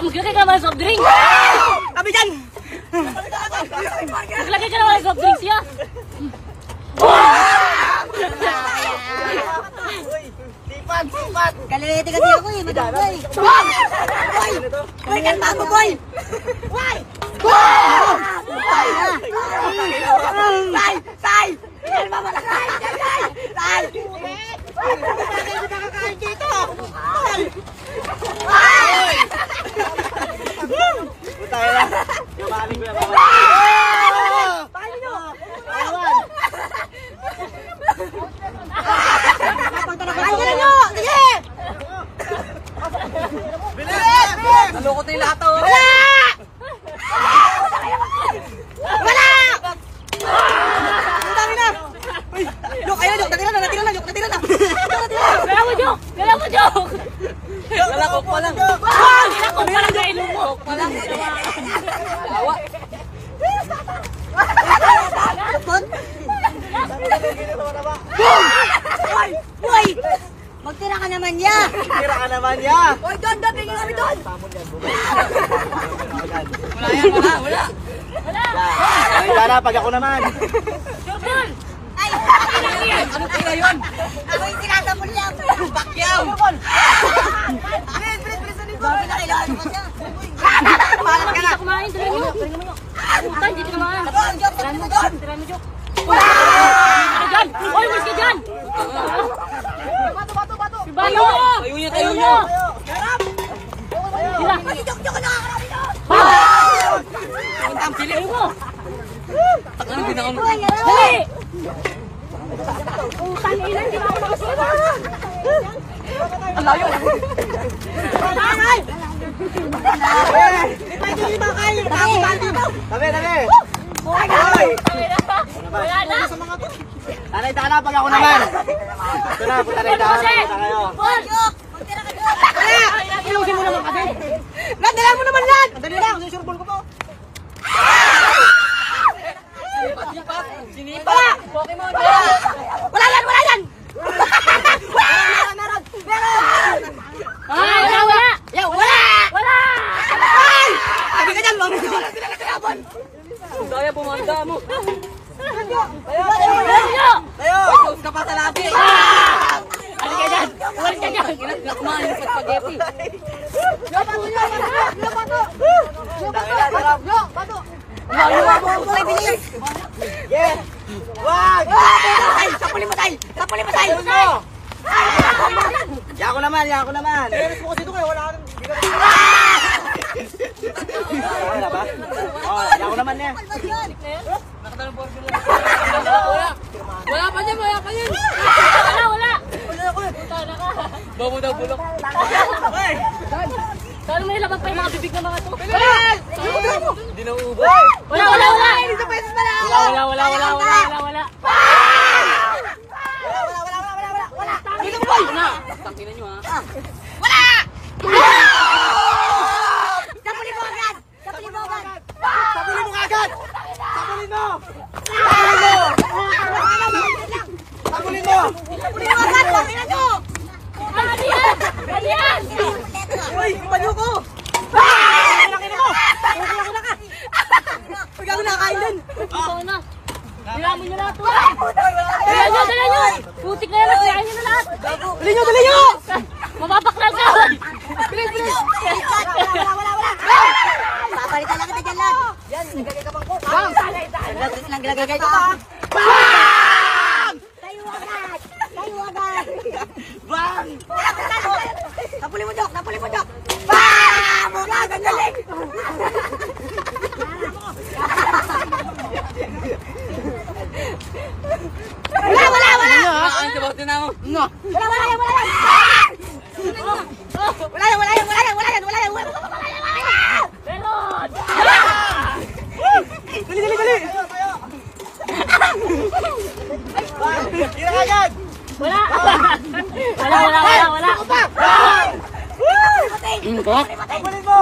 Maglagay ka naman ng soft drink! Kami dyan! Maglagay ka naman ng soft drinks ya! Sipat! Sipat! Kaliliti kasi ako eh, madam boy! Boy! Boy, kalma mo boy! Boy! Say! Say! Kalma mo na say! Say! Hindi ka kakain dito! Tayo lang. Balik ko na ba? Paano nyo? Ayun nyo! Sige! Bilis! Nalukot na yung lahat oh! Wala! Wala! Ang dami na! Yok, ayun, yok! Natira na! Natira na! Yok, natira na! Kala mo joke! Kala mo joke! Lalakok pa lang! Lalakok pa lang kayo mo! Pa lang! Awa! Boy! Boy! Magtira ka naman ya! Tira ka naman ya! Boy, doon! Doon! Tingin kami doon! Wala yan! Wala! Wala! Wala! Ay, sana pag ako naman! Jordan! Ay! Ano kaya yun? Ako yung sinasabol niya! Bakyaw! Bilis! Bilis! Bilis! Sabi na kailangan mo siya! Paano ka na? Kumain! Tira mo! Tira mo! Puta! Hindi ka naman! Tira mo! Tira mo! Joke! Ka dyan! Oy! Mas ka dyan! Bato! Bato! Bato! Si Bayo! Tayo nyo! Tayo nyo! Sila! Mag-jok-jok na kakarami doon! Ang pili mo! Takang binakon mo! Boy! Dali! Utang ilan! Di ba ako nakasira? Ang layo! Bakay! May ba kayo? Tabi! Tabi! Bakay! Wala na! Tanay tana pag ako naman! Ito na, tanay tana na kayo! Jok! Magtira ka doon! Wala! Ilusin mo naman kasi! Dala mo naman lahat! Dali lang! Susurbol ko po! Sinipa! Wala! Pokemon! Wala yan! Wala yan! Meron! Meron! Meron! Ah! Wala! Wala! Yo! Wala! Wala! Ay! Sabi ka dyan! Mami! Wala sila nagkakabon! Daya bumanda mo! Tayo! Tayo! Tayo! Ka pa sa labi! Ano ka dyan? Uwalis ka dyan! Kinagkakmaan yung spaghetti! Yo! Bato! Yo! Bato! Yo! Bato! Yo! Bato! Yo! Bato! Ay, bilis! Yeah! Wag! Ay! Sapuli mo tayo! Sapuli mo tayo! Ya ako naman! naman, yan ako naman. Mo kasi ito kaya wala ka. Wala ba? Oh, yan ako naman niya. Wala pa dyan, wala pa dyan. Wala, wala. Wala ako eh. Puta na ka. Bobo daw bulok. Saan mo ilabag pa yung mga bibig ng mga to? Hindi na uubos. Wala, wala, wala. Isa pesos na lang ako. Wala, wala, wala, wala, wala, wala. Wala. Dito po! Na! Tangkinan nyo ha. Sapuli mo agad. Sapuli mo agad. Sabulin mo agad! Sabulin mo! Sabulin mo! Sapuli mo agad. Pangina nyo. Ano yan? Ano yan? Uy, panyo ko. Laki na mo. Laki na ka. Huwag ako nakain din. Ito na. Nilamin nyo lahat to. Dala nyo, dala nyo. Putik na yan. Kaya nyo na lahat. Dali nyo. Mapapaklal ka. Bilis. Wala. Papalitan lang kita dyan lang. Yan, nagagay ka bang ko. Bang! Lang nagagay ka ba? Bang! Tayo agad. Bang! Napuli mo, Dok. Bang! Muna, gandaling. Wala. Ang sabotin na mo. No. Wala yan. Meron! Dali. Kira agad! Wala! Wala! Sabulin mo!